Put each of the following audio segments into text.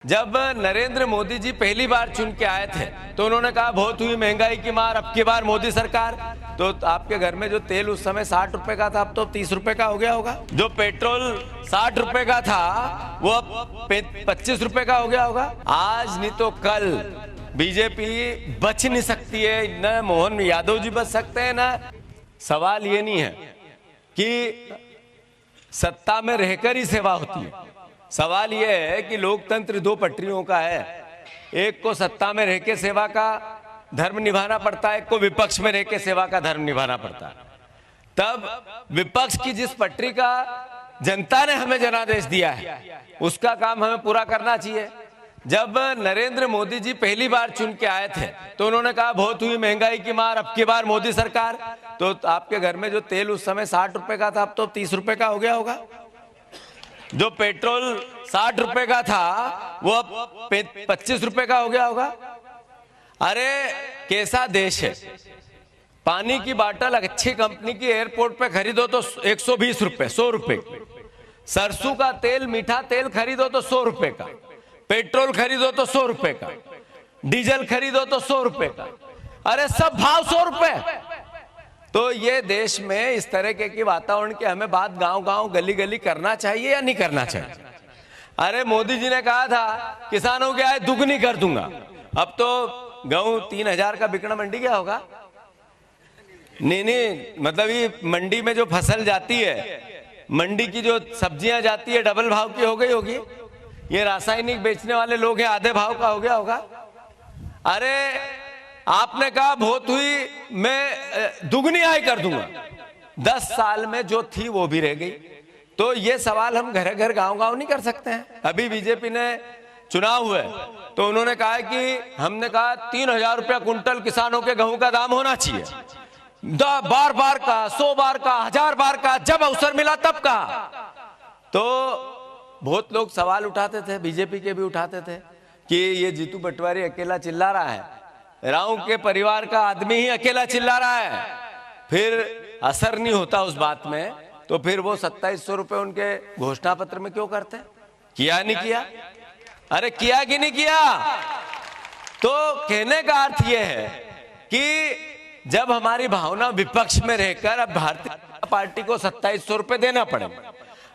जब नरेंद्र मोदी जी पहली बार चुन के आए थे तो उन्होंने कहा बहुत हुई महंगाई की मार, अब की बार मोदी सरकार। तो आपके घर में जो तेल उस समय 60 रुपए का था अब तो 30 रुपए का हो गया होगा। जो पेट्रोल 60 रुपए का था वो अब 25 रुपए का हो गया होगा। आज नहीं तो कल बीजेपी बच नहीं सकती है, न मोहन यादव जी बच सकते हैं। न सवाल ये नहीं है कि सत्ता में रहकर ही सेवा होती है, सवाल यह है कि लोकतंत्र दो पटरियों का है। एक को सत्ता में रहकर सेवा का धर्म निभाना पड़ता है, एक को विपक्ष में रहकर सेवा का धर्म निभाना पड़ता है। तब विपक्ष की जिस पटरी का जनता ने हमें जनादेश दिया है उसका काम हमें पूरा करना चाहिए। जब नरेंद्र मोदी जी पहली बार चुन के आए थे तो उन्होंने कहा बहुत हुई महंगाई की मार, अब की बार मोदी सरकार। तो आपके घर में जो तेल उस समय 60 रुपए का था अब तो 30 रुपए का हो गया होगा। जो पेट्रोल 60 रुपए का था वो अब 25 रुपए का हो गया होगा। अरे कैसा देश है, पानी की बाटल अच्छी कंपनी की एयरपोर्ट पे खरीदो तो 120 रुपए, 100 रुपए। सरसों का तेल, मीठा तेल खरीदो तो 100 रुपए का, पेट्रोल खरीदो तो 100 रुपए का, डीजल खरीदो तो 100 रुपए का। अरे सब भाव 100 रुपए। तो ये देश में इस तरह के वातावरण की हमें बात गांव गांव गली गली करना चाहिए या नहीं करना चाहिए? अरे मोदी जी ने कहा था किसानों की आय दुगनी कर दूंगा, अब तो गेहूं 3000 का बिकना मंडी क्या होगा? नहीं, मतलब ये मंडी में जो फसल जाती है, मंडी की जो सब्जियां जाती है डबल भाव की हो गई होगी। ये रासायनिक बेचने वाले लोग हैं, आधे भाव का हो गया होगा। अरे आपने कहा बहुत हुई, मैं दुगनी आय कर दूंगा, 10 साल में जो थी वो भी रह गई। तो ये सवाल हम घर घर गांव गांव नहीं कर सकते हैं। अभी बीजेपी ने चुनाव हुए तो उन्होंने कहा कि हमने कहा 3000 रुपया कुंटल किसानों के गेहूं का दाम होना चाहिए। बार बार का, 100 बार का, 1000 बार का, जब अवसर मिला तब कहा। तो बहुत लोग सवाल उठाते थे, बीजेपी के भी उठाते थे कि ये जीतू पटवारी अकेला चिल्ला रहा है, राव के परिवार का आदमी ही अकेला चिल्ला रहा है, फिर असर नहीं होता उस बात में। तो फिर वो 2700 रुपए उनके घोषणा पत्र में क्यों करते? किया नहीं किया? अरे किया कि नहीं किया? तो कहने का अर्थ यह है कि जब हमारी भावना विपक्ष में रहकर अब भारतीय जनता पार्टी को 2700 रुपए देना पड़े,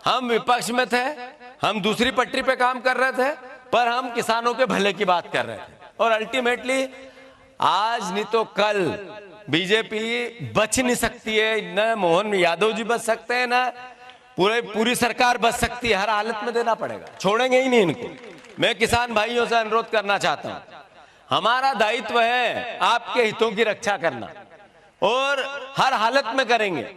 हम विपक्ष में थे, हम दूसरी पटरी पे काम कर रहे थे, पर हम किसानों के भले की बात कर रहे थे। और अल्टीमेटली आज नहीं तो कल बीजेपी बच नहीं सकती है, न मोहन यादव जी बच सकते हैं, न पूरी सरकार बच सकती है। हर हालत में देना पड़ेगा, छोड़ेंगे ही नहीं इनको। मैं किसान भाइयों से अनुरोध करना चाहता हूं, हमारा दायित्व है आपके हितों की रक्षा करना और हर हालत में करेंगे।